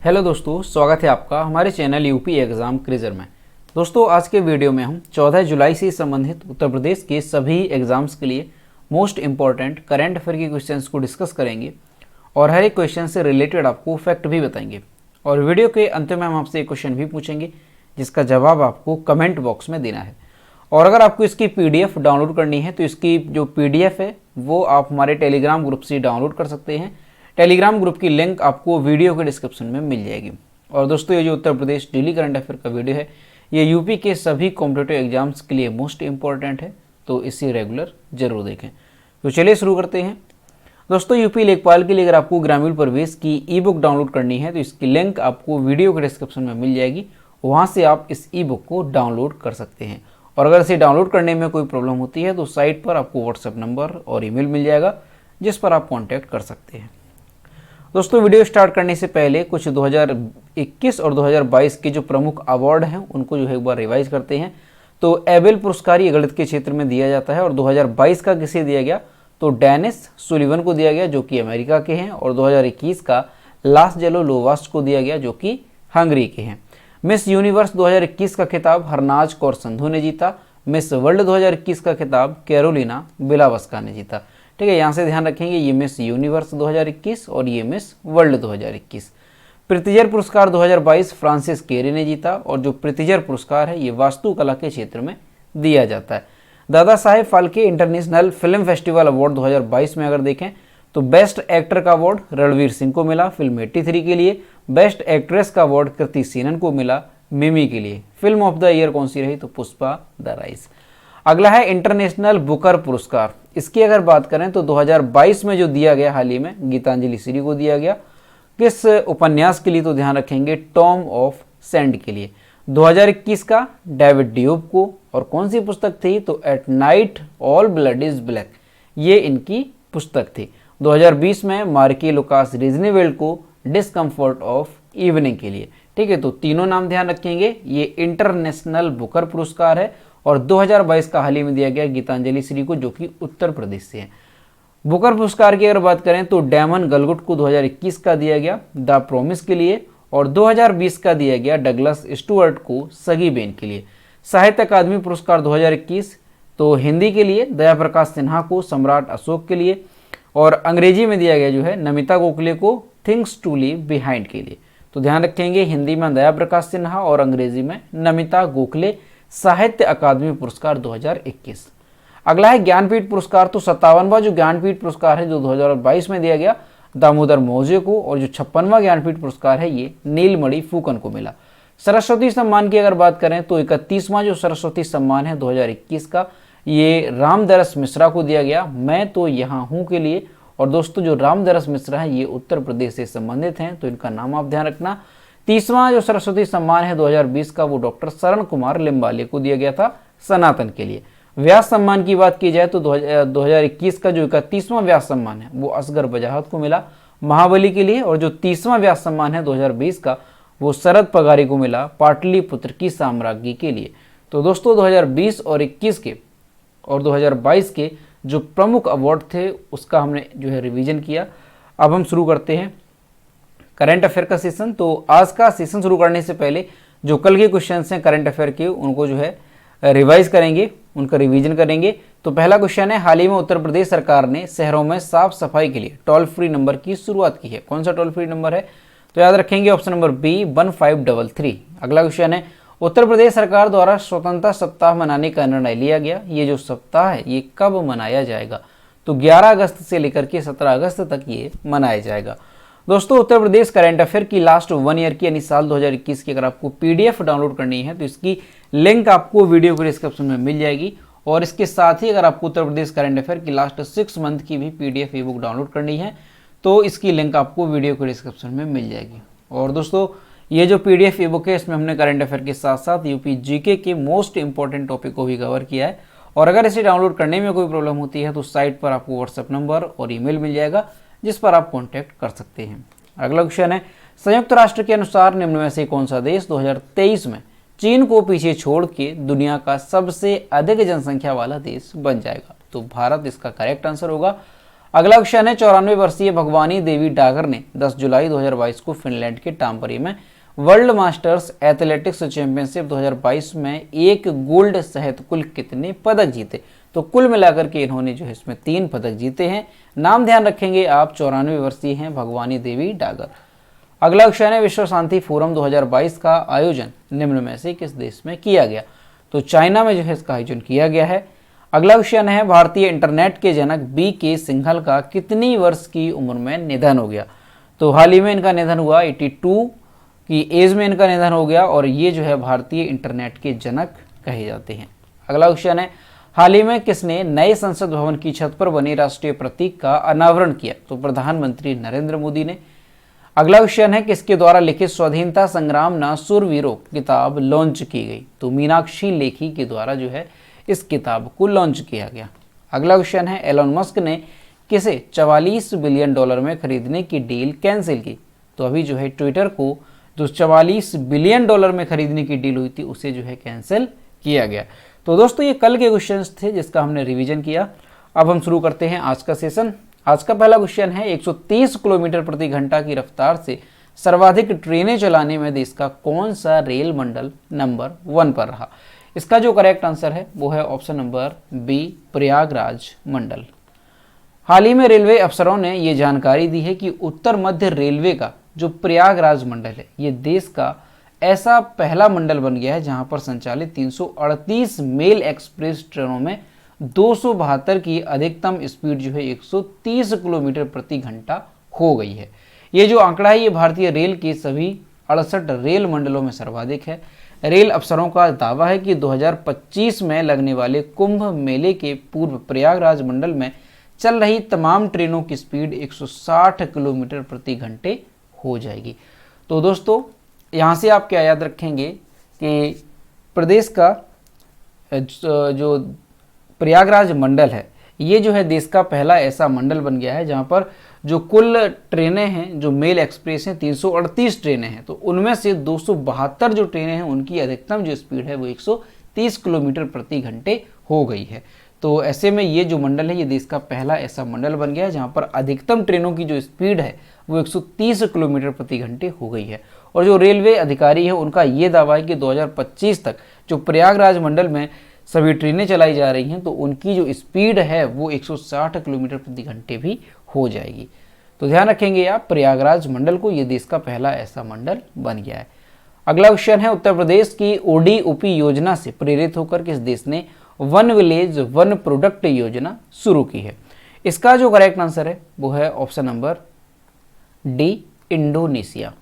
Hello दोस्तों, स्वागत है आपका हमारे चैनल यूपी एग्ज़ाम क्विज़र में। दोस्तों, आज के वीडियो में हम 14 जुलाई से संबंधित उत्तर प्रदेश के सभी एग्ज़ाम्स के लिए मोस्ट इम्पॉर्टेंट करंट अफेयर के क्वेश्चंस को डिस्कस करेंगे और हर एक क्वेश्चन से रिलेटेड आपको फैक्ट भी बताएंगे। और वीडियो के अंत में हम आपसे एक क्वेश्चन भी पूछेंगे जिसका जवाब आपको कमेंट बॉक्स में देना है। और अगर आपको इसकी PDF डाउनलोड करनी है तो इसकी जो PDF है वो आप हमारे टेलीग्राम ग्रुप से डाउनलोड कर सकते हैं। टेलीग्राम ग्रुप की लिंक आपको वीडियो के डिस्क्रिप्शन में मिल जाएगी। और दोस्तों, ये जो Uttar Pradesh daily current affair का वीडियो है ये यूपी के सभी कॉम्पिटिटिव एग्जाम्स के लिए मोस्ट इंपॉर्टेंट है, तो इसे रेगुलर जरूर देखें। तो चलिए शुरू करते हैं। दोस्तों, यूपी लेखपाल के लिए अगर आपको ग्रामीण प्रवेश की ई-बुक डाउनलोड करनी है तो इसकी लिंक आपको वीडियो के डिस्क्रिप्शन में मिल जाएगी। वहाँ से आप इस ई-बुक को डाउनलोड कर सकते हैं। और अगर इसे डाउनलोड करने में कोई प्रॉब्लम होती है तो साइट पर आपको व्हाट्सएप नंबर और ईमेल मिल जाएगा जिस पर आप कॉन्टैक्ट कर सकते हैं। दोस्तों, वीडियो स्टार्ट करने से पहले कुछ 2021 और 2022 के जो प्रमुख अवार्ड हैं उनको जो है एक बार रिवाइज करते हैं। तो एबेल पुरस्कार ये गणित के क्षेत्र में दिया जाता है और 2022 का किसे दिया गया तो डेनिस सुलिवन को दिया गया जो कि अमेरिका के हैं। और 2021 का लासजेलो लोवास्ट को दिया गया जो कि हंगरी के हैं। मिस यूनिवर्स 2021 का खिताब हरनाज कौर संधू ने जीता। मिस वर्ल्ड 2021 का खिताब कैरोलिना बिलावस्का ने जीता। ठीक है, यहाँ से ध्यान रखेंगे ये मिस यूनिवर्स 2021 और ये मिस वर्ल्ड 2021। प्रितिजर पुरस्कार 2022 फ्रांसिस केरी ने जीता और जो प्रितिजर पुरस्कार है ये वास्तुकला के क्षेत्र में दिया जाता है। Dada Saheb Phalke international film festival award 2022 में अगर देखें तो बेस्ट एक्टर का अवार्ड रणवीर सिंह को मिला फिल्म 83 के लिए। बेस्ट एक्ट्रेस का अवार्ड कृति सेनन को मिला मिमी के लिए। फिल्म ऑफ द ईयर कौन सी रही तो पुष्पा द राइज। अगला है इंटरनेशनल बुकर पुरस्कार। इसकी अगर बात करें तो 2022 में जो दिया गया हाल ही में गीतांजलि श्री को दिया गया। किस उपन्यास के लिए तो ध्यान रखेंगे टॉम ऑफ सेंड के लिए। 2021 का डेविड डियूब को। और कौन सी पुस्तक थी तो at night all blood is black, ये इनकी पुस्तक थी। 2020 में मार्के लुकास रिजनीवेल्ड को डिस्कम्फर्ट ऑफ इवनिंग के लिए। ठीक है, तो तीनों नाम ध्यान रखेंगे। ये इंटरनेशनल बुकर पुरस्कार है और 2022 का हाल ही में दिया गया गीतांजलि श्री को जो कि उत्तर प्रदेश से है। बुकर पुरस्कार की अगर बात करें तो डैमन गलगुट को 2021 का दिया गया द प्रॉमिस के लिए और 2020 का दिया गया डगलस स्टुअर्ट को सगी बेन के लिए। साहित्य अकादमी पुरस्कार 2021 तो हिंदी के लिए दया प्रकाश सिन्हा को सम्राट अशोक के लिए और अंग्रेजी में दिया गया जो है नमिता गोखले को थिंग्स टू लीव बिहाइंड के लिए। तो ध्यान रखेंगे हिंदी में दया प्रकाश सिन्हा और अंग्रेजी में नमिता गोखले साहित्य अकादमी पुरस्कार 2021। अगला है ज्ञानपीठ पुरस्कार। तो 57वां जो ज्ञानपीठ पुरस्कार है जो 2022 में दिया गया दामोदर मौर्य को और जो 56वां ज्ञानपीठ पुरस्कार है ये नीलमणि फूकन को मिला। सरस्वती सम्मान की अगर बात करें तो 31वां जो सरस्वती सम्मान है 2021 का ये रामदरस मिश्रा को दिया गया मैं तो यहाँ हूँ के लिए। और दोस्तों, जो रामदरस मिश्रा है ये उत्तर प्रदेश से संबंधित हैं तो इनका नाम आप ध्यान रखना। 30वां जो सरस्वती सम्मान है 2020 का वो डॉक्टर शरण कुमार लिम्बाले को दिया गया था सनातन के लिए। व्यास सम्मान की बात की जाए तो 2021 का जो 31वां व्यास सम्मान है वो असगर बजाहत को मिला महाबली के लिए। और जो 30वां व्यास सम्मान है 2020 का वो शरद पगारी को मिला पाटलिपुत्र की साम्राज्ञी के लिए। तो दोस्तों, 2020 और 21 के और 2022 के जो प्रमुख अवार्ड थे उसका हमने जो है रिवीजन किया। अब हम शुरू करते हैं करंट अफेयर का सेशन। तो आज का सेशन शुरू करने से पहले जो कल के क्वेश्चंस हैं करंट अफेयर के उनको जो है रिवाइज करेंगे, उनका रिवीजन करेंगे। तो पहला क्वेश्चन है, हाल ही में उत्तर प्रदेश सरकार ने शहरों में साफ सफाई के लिए टोल फ्री नंबर की शुरुआत की है। कौन सा टोल फ्री नंबर है तो याद रखेंगे ऑप्शन नंबर बी 1533। अगला क्वेश्चन है, उत्तर प्रदेश सरकार द्वारा स्वतंत्रता सप्ताह मनाने का निर्णय लिया गया। ये जो सप्ताह है ये कब मनाया जाएगा तो 11 अगस्त से लेकर के 17 अगस्त तक ये मनाया जाएगा। दोस्तों, उत्तर प्रदेश करंट अफेयर की लास्ट 1 ईयर की यानी साल 2021 की अगर आपको PDF डाउनलोड करनी है तो इसकी लिंक आपको वीडियो के डिस्क्रिप्शन में मिल जाएगी। और इसके साथ ही अगर आपको उत्तर प्रदेश करंट अफेयर की लास्ट 6 मंथ की भी PDF ई-बुक डाउनलोड करनी है तो इसकी लिंक आपको वीडियो के डिस्क्रिप्शन में मिल जाएगी। और दोस्तों, ये जो PDF ई-बुक है इसमें हमने करंट अफेयर के साथ साथ यूपी GK के मोस्ट इंपॉर्टेंट टॉपिक को भी कवर किया है। और अगर इसे डाउनलोड करने में कोई प्रॉब्लम होती है तो साइट पर आपको व्हाट्सएप नंबर और ईमेल मिल जाएगा जिस पर आप कॉन्टैक्ट कर सकते हैं। अगला क्वेश्चन है, संयुक्त राष्ट्र के अनुसार निम्न में से कौन सा देश 2023 में चीन को पीछे छोड़ के दुनिया का सबसे अधिक जनसंख्या वाला देश बन जाएगा तो भारत इसका करेक्ट आंसर होगा। अगला क्वेश्चन है 94 वर्षीय भगवानी देवी डागर ने 10 जुलाई 2022 को फिनलैंड के टाम्परी में वर्ल्ड मास्टर्स एथलेटिक्स चैंपियनशिप 2022 में एक गोल्ड सहित कुल कितने पदक जीते। तो कुल मिलाकर के इन्होंने जो है इसमें 3 पदक जीते हैं। नाम ध्यान रखेंगे आप, 94 वर्षीय हैं भगवानी देवी डागर। अगला क्वेश्चन है विश्व शांति फोरम 2022 का आयोजन निम्न में से किस देश में किया गया। तो चाइना में जो है इसका आयोजन किया गया है। अगला क्वेश्चन है भारतीय इंटरनेट के जनक बी.के. सिंघल का कितनी वर्ष की उम्र में निधन हो गया। तो हाल ही में इनका निधन हुआ, 82 की एज में इनका निधन हो गया और ये जो है भारतीय इंटरनेट के जनक कहे जाते हैं। अगला क्वेश्चन है हाल ही में किसने नए संसद भवन की छत पर बने राष्ट्रीय प्रतीक का अनावरण किया। तो प्रधानमंत्री नरेंद्र मोदी ने। अगला क्वेश्चन है किसके द्वारा लिखित स्वाधीनता संग्राम ना शूरवीरों किताब लॉन्च की गई। तो मीनाक्षी लेखी के द्वारा जो है इस किताब को लॉन्च किया गया। अगला क्वेश्चन है एलोन मस्क ने किसे $44 बिलियन में खरीदने की डील कैंसिल की। तो अभी जो है ट्विटर को जो $44 बिलियन में खरीदने की डील हुई थी उसे जो है कैंसिल किया गया। तो दोस्तों ये कल के क्वेश्चंस थे जिसका हमने रिवीजन किया। अब हम शुरू करते हैं आज का सेशन। आज का पहला क्वेश्चन है 130 किलोमीटर प्रति घंटा की रफ्तार से सर्वाधिक ट्रेनें चलाने में देश का कौन सा रेल मंडल नंबर 1 पर रहा। इसका जो करेक्ट आंसर है वो है ऑप्शन नंबर बी, प्रयागराज मंडल। हाल ही में रेलवे अफसरों ने ये जानकारी दी है कि उत्तर मध्य रेलवे का जो प्रयागराज मंडल है ये देश का ऐसा पहला मंडल बन गया है जहां पर संचालित 338 मेल एक्सप्रेस ट्रेनों में 272 की अधिकतम स्पीड जो है 130 किलोमीटर प्रति घंटा हो गई है। ये जो आंकड़ा है ये भारतीय रेल के सभी 68 रेल मंडलों में सर्वाधिक है। रेल अफसरों का दावा है कि 2025 में लगने वाले कुंभ मेले के पूर्व प्रयागराज मंडल में चल रही तमाम ट्रेनों की स्पीड 160 किलोमीटर प्रति घंटे हो जाएगी। तो दोस्तों यहाँ से आप क्या याद रखेंगे कि प्रदेश का जो प्रयागराज मंडल है ये जो है देश का पहला ऐसा मंडल बन गया है जहाँ पर जो कुल ट्रेनें हैं जो मेल एक्सप्रेस हैं 338 ट्रेनें हैं तो उनमें से 272 जो ट्रेनें हैं उनकी अधिकतम जो स्पीड है वो 130 किलोमीटर प्रति घंटे हो गई है। तो ऐसे में ये जो मंडल है ये देश का पहला ऐसा मंडल बन गया है जहाँ पर अधिकतम ट्रेनों की जो स्पीड है वो 130 किलोमीटर प्रति घंटे हो गई है। और जो रेलवे अधिकारी है उनका ये दावा है कि 2025 तक जो प्रयागराज मंडल में सभी ट्रेनें चलाई जा रही हैं तो उनकी जो स्पीड है वो 160 किलोमीटर प्रति घंटे भी हो जाएगी। तो ध्यान रखेंगे आप प्रयागराज मंडल को, ये देश का पहला ऐसा मंडल बन गया है। अगला क्वेश्चन है उत्तर प्रदेश की ODOP योजना से प्रेरित होकर किस देश ने वन विलेज वन प्रोडक्ट योजना शुरू की है। इसका जो करेक्ट आंसर है वो है option number D, Indonesia.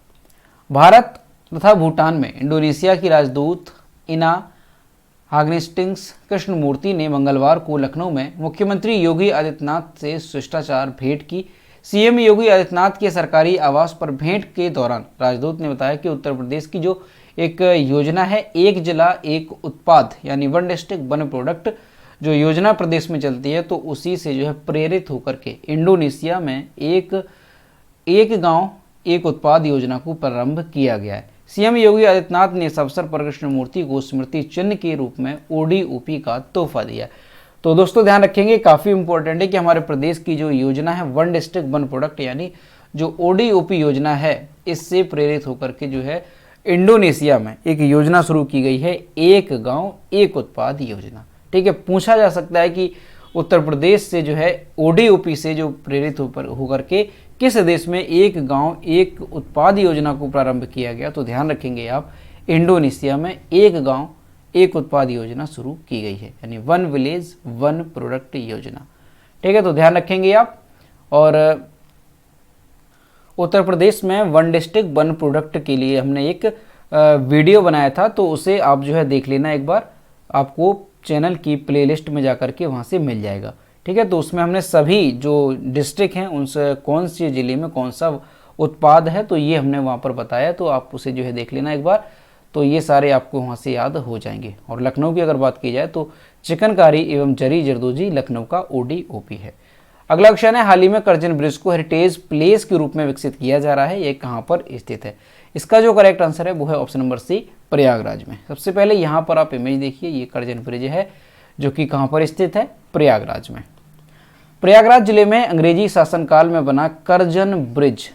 Bharat तथा भूटान में इंडोनेशिया की राजदूत इना हाग्नेस्टिंग्स कृष्णमूर्ति ने मंगलवार को लखनऊ में मुख्यमंत्री योगी आदित्यनाथ से शिष्टाचार भेंट की। सीएम योगी आदित्यनाथ के सरकारी आवास पर भेंट के दौरान राजदूत ने बताया कि उत्तर प्रदेश की जो एक योजना है एक जिला एक उत्पाद यानी वन डिस्ट्रिक्ट वन प्रोडक्ट जो योजना प्रदेश में चलती है तो उसी से जो है प्रेरित होकर के इंडोनेशिया में एक गांव एक उत्पाद योजना को प्रारंभ किया गया है। सीएम योगी आदित्यनाथ ने इस अवसर पर कृष्णमूर्ति को स्मृति चिन्ह के रूप में ODOP का तोहफा दिया। तो दोस्तों ध्यान रखेंगे काफ़ी इंपॉर्टेंट है कि हमारे प्रदेश की जो योजना है वन डिस्ट्रिक्ट वन प्रोडक्ट यानी जो ODOP योजना है इससे प्रेरित होकर के जो है इंडोनेशिया में एक योजना शुरू की गई है, एक गांव एक उत्पाद योजना। ठीक है, पूछा जा सकता है कि उत्तर प्रदेश से जो है ODOP से जो प्रेरित होकर के किस देश में एक गांव एक उत्पाद योजना को प्रारंभ किया गया। तो ध्यान रखेंगे आप इंडोनेशिया में एक गांव एक उत्पाद योजना शुरू की गई है यानी वन विलेज वन प्रोडक्ट योजना। ठीक है, तो ध्यान रखेंगे आप। और उत्तर प्रदेश में वन डिस्ट्रिक्ट वन प्रोडक्ट के लिए हमने एक वीडियो बनाया था तो उसे आप जो है देख लेना एक बार, आपको चैनल की प्लेलिस्ट में जाकर के वहाँ से मिल जाएगा। ठीक है, तो उसमें हमने सभी जो डिस्ट्रिक्ट हैं उनसे कौन सी ज़िले में कौन सा उत्पाद है तो ये हमने वहाँ पर बताया, तो आप उसे जो है देख लेना एक बार, तो ये सारे आपको वहाँ से याद हो जाएंगे। और लखनऊ की अगर बात की जाए तो चिकनकारी एवं जरी जरदोजी लखनऊ का ODOP है। अगला क्वेश्चन है हाल ही में करजन ब्रिज को हेरिटेज प्लेस के रूप में विकसित किया जा रहा है, ये कहाँ पर स्थित है। इसका जो करेक्ट आंसर है वो है ऑप्शन नंबर सी, प्रयागराज में। सबसे पहले यहाँ पर आप इमेज देखिए, ये करजन ब्रिज है जो कि कहाँ पर स्थित है, प्रयागराज में। प्रयागराज जिले में अंग्रेजी शासनकाल में बना करजन ब्रिज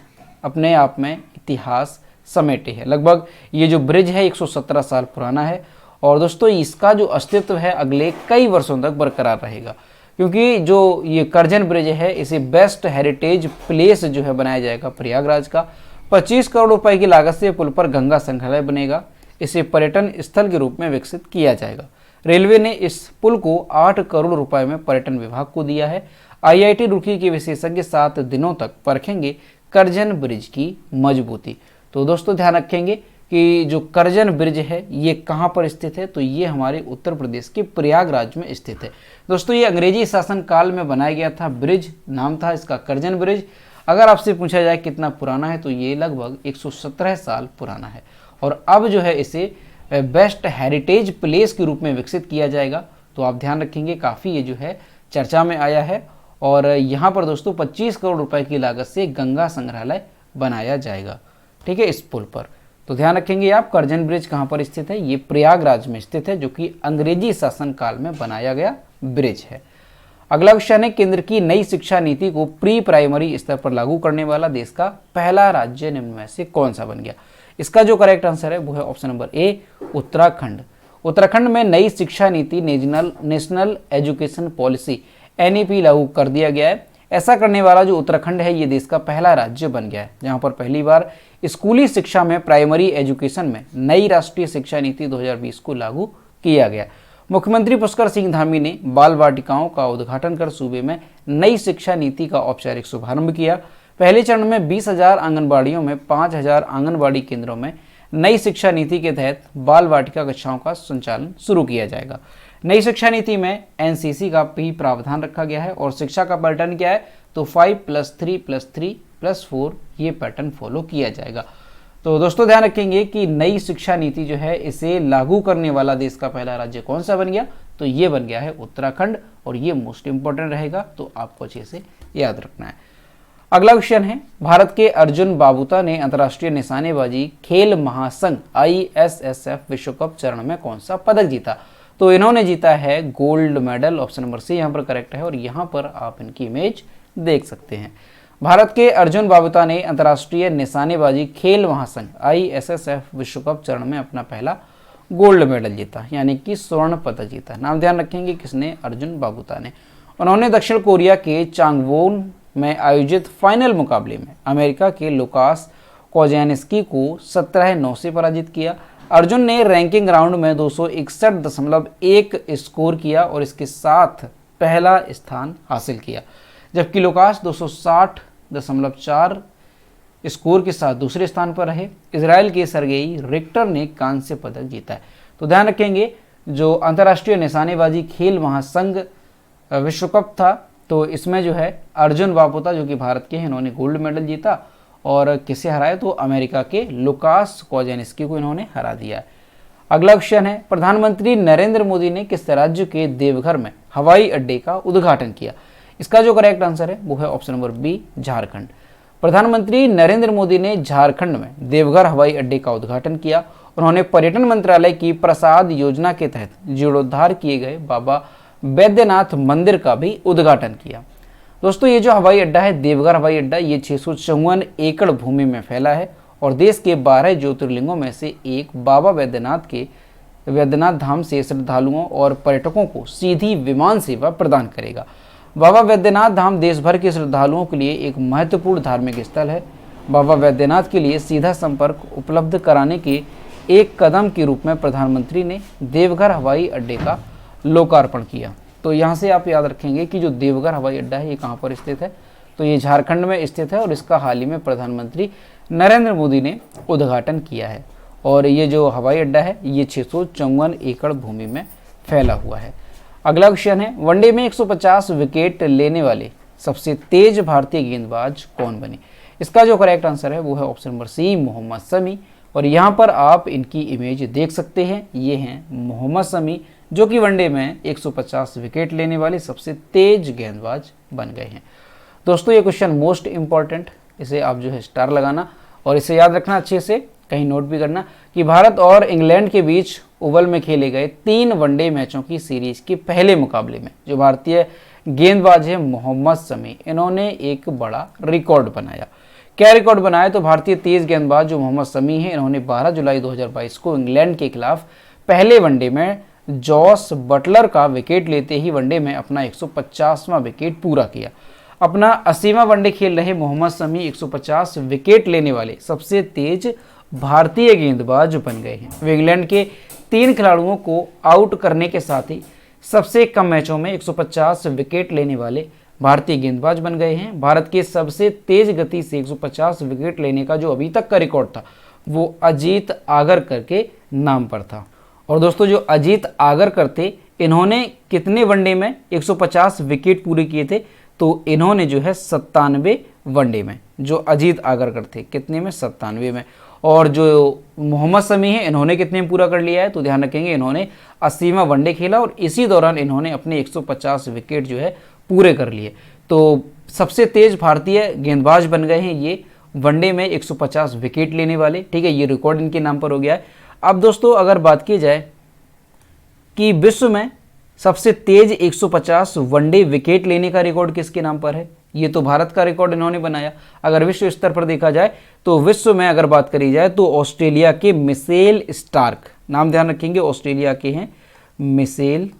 अपने आप में इतिहास समेटे है। लगभग ये जो ब्रिज है 117 साल पुराना है और दोस्तों इसका जो अस्तित्व है अगले कई वर्षों तक बरकरार रहेगा, क्योंकि जो ये करजन ब्रिज है इसे बेस्ट हेरिटेज प्लेस जो है बनाया जाएगा प्रयागराज का। 25 करोड़ रुपए की लागत से पुल पर गंगा संग्रहालय बनेगा। इसे पर्यटन स्थल के रूप में विकसित किया जाएगा। रेलवे ने इस पुल को 8 करोड़ रुपए में पर्यटन विभाग को दिया है। IIT रुड़की के विशेषज्ञ 7 दिनों तक परखेंगे करजन ब्रिज की मजबूती। तो दोस्तों ध्यान रखेंगे कि जो करजन ब्रिज है ये कहाँ पर स्थित है, तो ये हमारे उत्तर प्रदेश के प्रयागराज में स्थित है। दोस्तों ये अंग्रेजी शासन काल में बनाया गया था ब्रिज, नाम था इसका करजन ब्रिज। अगर आपसे पूछा जाए कितना पुराना है तो ये लगभग 117 साल पुराना है और अब जो है इसे बेस्ट हेरिटेज प्लेस के रूप में विकसित किया जाएगा। तो आप ध्यान रखेंगे, काफ़ी ये जो है चर्चा में आया है और यहाँ पर दोस्तों 25 करोड़ रुपए की लागत से गंगा संग्रहालय बनाया जाएगा, ठीक है, इस पुल पर। तो ध्यान रखेंगे आप, करजन ब्रिज कहाँ पर स्थित है, ये प्रयागराज में स्थित है, जो कि अंग्रेजी शासन काल में बनाया गया ब्रिज है। अगला क्वेश्चन है, केंद्र की नई शिक्षा नीति को प्री प्राइमरी स्तर पर लागू करने वाला देश का पहला राज्य निम्न में से कौन सा बन गया। इसका जो करेक्ट आंसर है वो है option number A, Uttarakhand. Uttarakhand में नई शिक्षा नीति नेशनल एजुकेशन पॉलिसी NEP लागू कर दिया गया है। ऐसा करने वाला जो उत्तराखंड है ये देश का पहला राज्य बन गया है, जहां पर पहली बार स्कूली शिक्षा में प्राइमरी एजुकेशन में नई राष्ट्रीय शिक्षा नीति 2020 को लागू किया गया। मुख्यमंत्री पुष्कर सिंह धामी ने बाल वाटिकाओं का उद्घाटन कर सूबे में नई शिक्षा नीति का औपचारिक शुभारंभ किया। पहले चरण में 20,000 आंगनबाड़ियों में 5,000 आंगनबाड़ी केंद्रों में नई शिक्षा नीति के तहत बाल वाटिका कक्षाओं का संचालन शुरू किया जाएगा। नई शिक्षा नीति में NCC का भी प्रावधान रखा गया है और शिक्षा का पैटर्न क्या है, तो 5+3+3+4 ये पैटर्न फॉलो किया जाएगा। तो दोस्तों ध्यान रखेंगे कि नई शिक्षा नीति जो है इसे लागू करने वाला देश का पहला राज्य कौन सा बन गया, तो ये बन गया है उत्तराखंड और ये मोस्ट इंपॉर्टेंट रहेगा, तो आपको अच्छे से याद रखना है। अगला क्वेश्चन है, भारत के अर्जुन बाबूता ने अंतर्राष्ट्रीय निशानेबाजी खेल महासंघ ISSF विश्व कप चरण में कौन सा पदक जीता। तो इन्होंने जीता है gold medal, option number C यहाँ पर करेक्ट है और यहाँ पर आप इनकी इमेज देख सकते हैं। भारत के अर्जुन बाबूता ने अंतर्राष्ट्रीय निशानेबाजी खेल महासंघ ISSF विश्व कप चरण में अपना पहला गोल्ड मेडल जीता, यानी कि स्वर्ण पदक जीता। नाम ध्यान रखेंगे किसने, अर्जुन बाबूता ने। उन्होंने दक्षिण कोरिया के चांगवोन में आयोजित फाइनल मुकाबले में अमेरिका के लुकास कोजेनिस्की को 17-9 से पराजित किया। अर्जुन ने रैंकिंग राउंड में 261.1 स्कोर किया और इसके साथ पहला स्थान हासिल किया, जबकि लुकास 260.4 स्कोर के साथ दूसरे स्थान पर रहे। इजराइल के सर्गेई रिक्टर ने कांस्य पदक जीता है। तो ध्यान रखेंगे, जो अंतर्राष्ट्रीय निशानेबाजी खेल महासंघ विश्व कप था तो इसमें जो है अर्जुन बाबूता जो कि भारत के हैं, इन्होंने गोल्ड मेडल जीता और किसे हराया, तो अमेरिका के लुकास कोजेनिस्की को इन्होंने हरा दिया। अगला क्वेश्चन है, प्रधानमंत्री नरेंद्र मोदी ने किस राज्य के देवघर में हवाई अड्डे का उद्घाटन किया। इसका जो करेक्ट आंसर है वो है ऑप्शन नंबर बी, झारखंड। प्रधानमंत्री नरेंद्र मोदी ने झारखंड में देवघर हवाई अड्डे का उद्घाटन किया। उन्होंने पर्यटन मंत्रालय की प्रसाद योजना के तहत जीर्णोद्धार किए गए बाबा बैद्यनाथ मंदिर का भी उद्घाटन किया। दोस्तों ये जो हवाई अड्डा है देवघर हवाई अड्डा, ये 654 एकड़ भूमि में फैला है और देश के 12 ज्योतिर्लिंगों में से एक बाबा बैद्यनाथ धाम से श्रद्धालुओं और पर्यटकों को सीधी विमान सेवा प्रदान करेगा। बाबा बैद्यनाथ धाम देश भर के श्रद्धालुओं के लिए एक महत्वपूर्ण धार्मिक स्थल है। बाबा बैद्यनाथ के लिए सीधा संपर्क उपलब्ध कराने के एक कदम के रूप में प्रधानमंत्री ने देवघर हवाई अड्डे का लोकार्पण किया। तो यहाँ से आप याद रखेंगे कि जो देवघर हवाई अड्डा है ये कहाँ पर स्थित है, तो ये झारखंड में स्थित है और इसका हाल ही में प्रधानमंत्री नरेंद्र मोदी ने उद्घाटन किया है। और ये जो हवाई अड्डा है ये 654 एकड़ भूमि में फैला हुआ है। अगला क्वेश्चन है, वनडे में 150 विकेट लेने वाले सबसे तेज भारतीय गेंदबाज कौन बने। इसका जो करेक्ट आंसर है वो है option number C, Mohammed Shami. और यहाँ पर आप इनकी इमेज देख सकते हैं, ये हैं मोहम्मद शमी जो कि वनडे में 150 विकेट लेने वाले सबसे तेज गेंदबाज बन गए हैं। दोस्तों ये क्वेश्चन मोस्ट इंपॉर्टेंट, इसे आप जो है स्टार लगाना और इसे याद रखना अच्छे से, कहीं नोट भी करना कि भारत और इंग्लैंड के बीच ओवल में खेले गए 3 वनडे मैचों की सीरीज के पहले मुकाबले में जो भारतीय गेंदबाज है मोहम्मद शमी, इन्होंने एक बड़ा रिकॉर्ड बनाया। क्या रिकॉर्ड बनाया? तो भारतीय तेज गेंदबाज जो मोहम्मद शमी है, इन्होंने 12 जुलाई 2022 को इंग्लैंड के खिलाफ पहले वनडे में जॉस बटलर का विकेट लेते ही वनडे में अपना 150वां विकेट पूरा किया। अपना 80वां वनडे खेल रहे मोहम्मद शमी 150 विकेट लेने वाले सबसे तेज भारतीय गेंदबाज बन गए हैं। वे इंग्लैंड के 3 खिलाड़ियों को आउट करने के साथ ही सबसे कम मैचों में 150 विकेट लेने वाले भारतीय गेंदबाज बन गए हैं। भारत के सबसे तेज गति से 150 विकेट लेने का जो अभी तक का रिकॉर्ड था वो अजीत आगरकर के नाम पर था। और दोस्तों जो अजीत आगरकर थे, इन्होंने कितने वनडे में 150 विकेट पूरे किए थे? तो इन्होंने जो है 97 वनडे में, जो अजीत आगरकर थे कितने में? 97 में। और जो मोहम्मद शमी है, इन्होंने कितने में पूरा कर लिया है? तो ध्यान रखेंगे इन्होंने 80वां वनडे खेला और इसी दौरान इन्होंने अपने 150 विकेट जो है पूरे कर लिए। तो सबसे तेज भारतीय गेंदबाज बन गए हैं ये वनडे में 150 विकेट लेने वाले। ठीक है, ये रिकॉर्ड इनके नाम पर हो गया है। अब दोस्तों अगर बात की जाए कि विश्व में सबसे तेज 150 वनडे विकेट लेने का रिकॉर्ड किसके नाम पर है? ये तो भारत का रिकॉर्ड इन्होंने बनाया। अगर विश्व स्तर पर देखा जाए तो विश्व में अगर बात करी जाए तो ऑस्ट्रेलिया के मिशेल स्टार्क, नाम ध्यान रखेंगे, ऑस्ट्रेलिया के हैं मिशेल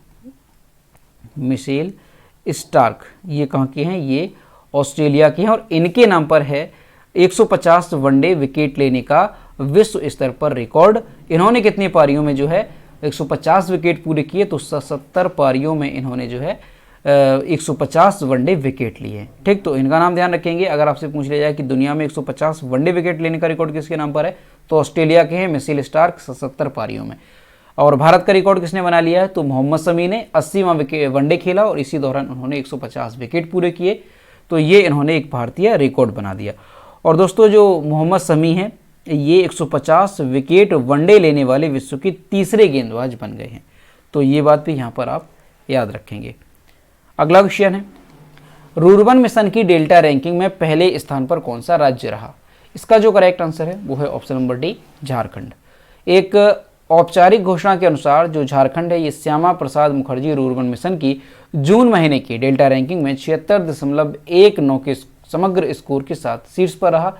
स्टार्क, ये कहाँ के हैं? ये ऑस्ट्रेलिया के हैं और इनके नाम पर है 150 वनडे विकेट लेने का विश्व स्तर पर रिकॉर्ड। इन्होंने कितनी पारियों में जो है 150 विकेट पूरे किए? तो 77 पारियों में इन्होंने जो है 150 वनडे विकेट लिए। ठीक, तो इनका नाम ध्यान रखेंगे। अगर आपसे पूछ लिया जाए कि दुनिया में 150 वनडे विकेट लेने का रिकॉर्ड किसके नाम पर है, तो ऑस्ट्रेलिया के हैं मिशेल स्टार्क 77 पारियों में। और भारत का रिकॉर्ड किसने बना लिया है? तो मोहम्मद शमी ने 80वां वनडे खेला और इसी दौरान उन्होंने 150 विकेट पूरे किए। तो ये इन्होंने एक भारतीय रिकॉर्ड बना दिया। और दोस्तों जो मोहम्मद शमी हैं, ये 150 विकेट वनडे लेने वाले विश्व के तीसरे गेंदबाज बन गए हैं। तो ये बात भी यहाँ पर आप याद रखेंगे। अगला क्वेश्चन है, रूर्बन मिशन की डेल्टा रैंकिंग में पहले स्थान पर कौन सा राज्य रहा? इसका जो करेक्ट आंसर है वो है ऑप्शन नंबर डी, झारखंड। एक औपचारिक घोषणा के अनुसार जो झारखंड है, ये श्यामा प्रसाद मुखर्जी रूर्बन मिशन की जून महीने की डेल्टा रैंकिंग में 76.19 के समग्र स्कोर के साथ शीर्ष पर रहा।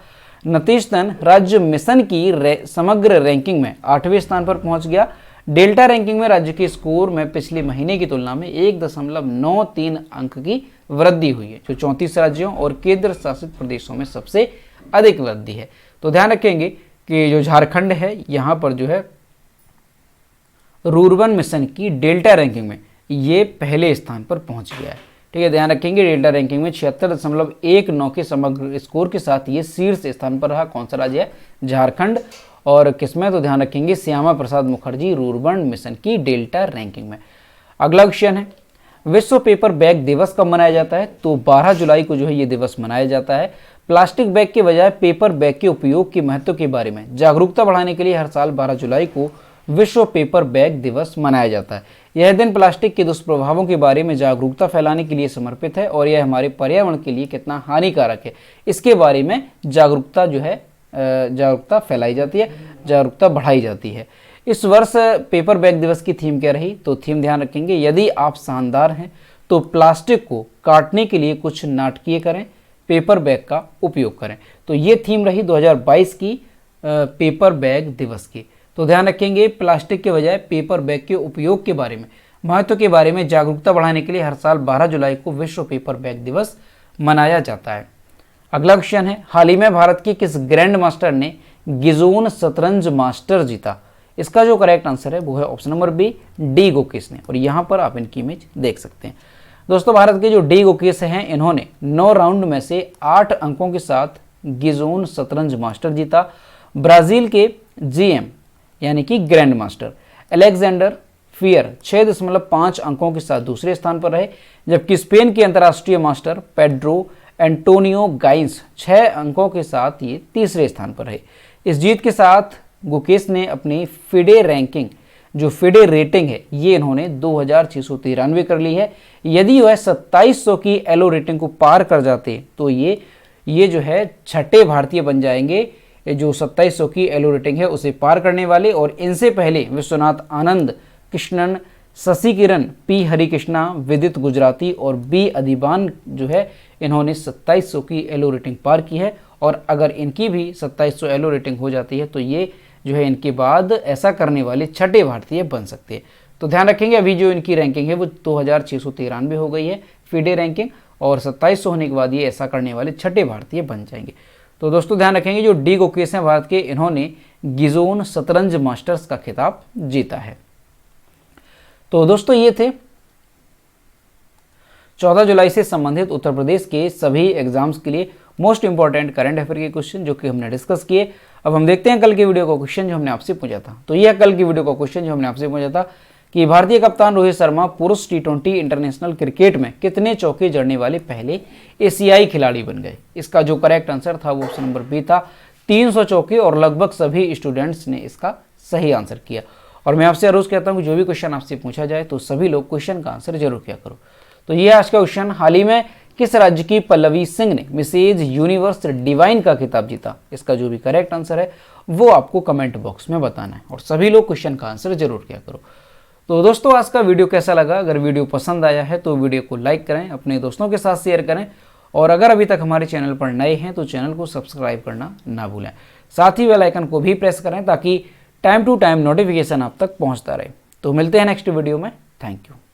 नतीजतन राज्य मिशन की समग्र रैंकिंग में 8वें स्थान पर पहुंच गया। डेल्टा रैंकिंग में राज्य के स्कोर में पिछले महीने की तुलना में 1.93 अंक की वृद्धि हुई है, जो 34 राज्यों और केंद्र शासित प्रदेशों में सबसे अधिक वृद्धि है। तो ध्यान रखेंगे कि जो झारखंड है यहाँ पर जो है रूर्बन मिशन की डेल्टा रैंकिंग में ये पहले स्थान पर पहुंच गया है। ठीक है, ध्यान रखेंगे डेल्टा रैंकिंग में 76.19 के समग्र स्कोर के साथ ये शीर्ष स्थान पर रहा। कौन सा राज्य है? झारखंड। और किसमें? तो ध्यान रखेंगे श्यामा प्रसाद मुखर्जी रूर्बन मिशन की डेल्टा रैंकिंग में। अगला क्वेश्चन है, विश्व पेपर बैग दिवस कब मनाया जाता है? तो 12 जुलाई को जो है ये दिवस मनाया जाता है। प्लास्टिक बैग के बजाय पेपर बैग के उपयोग के महत्व के बारे में जागरूकता बढ़ाने के लिए हर साल 12 जुलाई को विश्व पेपर बैग दिवस मनाया जाता है। यह दिन प्लास्टिक के दुष्प्रभावों के बारे में जागरूकता फैलाने के लिए समर्पित है और यह हमारे पर्यावरण के लिए कितना हानिकारक है इसके बारे में जागरूकता जो है जागरूकता फैलाई जाती है, जागरूकता बढ़ाई जाती है। इस वर्ष पेपर बैग दिवस की थीम क्या रही? तो थीम ध्यान रखेंगे, यदि आप शानदार हैं तो प्लास्टिक को काटने के लिए कुछ नाटकीय करें, पेपर बैग का उपयोग करें। तो ये थीम रही 2022 की पेपर बैग दिवस की। तो ध्यान रखेंगे प्लास्टिक के बजाय पेपर बैग के उपयोग के बारे में, महत्व के बारे में जागरूकता बढ़ाने के लिए हर साल 12 जुलाई को विश्व पेपर बैग दिवस मनाया जाता है। अगला क्वेश्चन है, हाल ही में भारत के किस ग्रैंड मास्टर ने गिजोन शतरंज मास्टर जीता? इसका जो करेक्ट आंसर है वो है option number B, D Gukesh ने। और यहाँ पर आप इनकी इमेज देख सकते हैं। दोस्तों भारत के जो डी गोकेश हैं, इन्होंने 9 राउंड में से 8 अंकों के साथ गिजोन शतरंज मास्टर जीता। ब्राजील के जीएम यानी कि ग्रैंड मास्टर अलेक्जेंडर फियर 6.5 अंकों के साथ दूसरे स्थान पर रहे, जबकि स्पेन के अंतर्राष्ट्रीय मास्टर पेड्रो एंटोनियो गाइंस 6 अंकों के साथ ये तीसरे स्थान पर रहे। इस जीत के साथ गुकेश ने अपनी फिडे रैंकिंग, जो फिडे रेटिंग है, ये इन्होंने 2693 कर ली है। यदि वह 2700 की एलो रेटिंग को पार कर जाते तो ये जो है छठे भारतीय बन जाएंगे जो 2700 की एलो रेटिंग है उसे पार करने वाले। और इनसे पहले विश्वनाथ आनंद, कृष्णन शशि किरण, पी हरिकृष्णा, विदित गुजराती और बी अधिबान जो है इन्होंने 2700 की एलो रेटिंग पार की है। और अगर इनकी भी 2700 एलो रेटिंग हो जाती है तो ये जो है इनके बाद ऐसा करने वाले छठे भारतीय बन सकते हैं। तो ध्यान रखेंगे अभी जो इनकी रैंकिंग है वो 2693 हो गई है फीडे रैंकिंग, और 2700 होने के बाद ये ऐसा करने वाले छठे भारतीय बन जाएंगे। तो दोस्तों ध्यान रखेंगे जो डी गोकेश हैं भारत के, इन्होंने गिजोन शतरंज मास्टर्स का खिताब जीता है। तो दोस्तों ये थे 14 जुलाई से संबंधित उत्तर प्रदेश के सभी एग्जाम्स के लिए मोस्ट इंपॉर्टेंट करंट अफेयर के क्वेश्चन जो कि हमने डिस्कस किए। अब हम देखते हैं कल की वीडियो का क्वेश्चन जो हमने आपसे पूछा था। तो यह कल की वीडियो का क्वेश्चन जो हमने आपसे पूछा था कि भारतीय कप्तान रोहित शर्मा पुरुष T20 इंटरनेशनल क्रिकेट में कितने चौके जड़ने वाले पहले एशियाई खिलाड़ी बन गए। इसका जो करेक्ट आंसर था वो ऑप्शन नंबर बी था, 300 चौके, और लगभग सभी स्टूडेंट्स ने इसका सही आंसर किया। और मैं आपसे रोज कहता हूँ कि जो भी क्वेश्चन आपसे पूछा जाए तो सभी लोग क्वेश्चन का आंसर जरूर किया करो। तो ये आज का क्वेश्चन, हाल ही में किस राज्य की पल्लवी सिंह ने मिसेज यूनिवर्स डिवाइन का खिताब जीता। इसका जो भी करेक्ट आंसर है वो आपको कमेंट बॉक्स में बताना है, और सभी लोग क्वेश्चन का आंसर जरूर किया करो। तो दोस्तों आज का वीडियो कैसा लगा? अगर वीडियो पसंद आया है तो वीडियो को लाइक करें, अपने दोस्तों के साथ शेयर करें, और अगर अभी तक हमारे चैनल पर नए हैं तो चैनल को सब्सक्राइब करना ना भूलें। साथ ही बेल आइकन को भी प्रेस करें ताकि टाइम टू टाइम नोटिफिकेशन आप तक पहुंचता रहे। तो मिलते हैं नेक्स्ट वीडियो में। Thank you.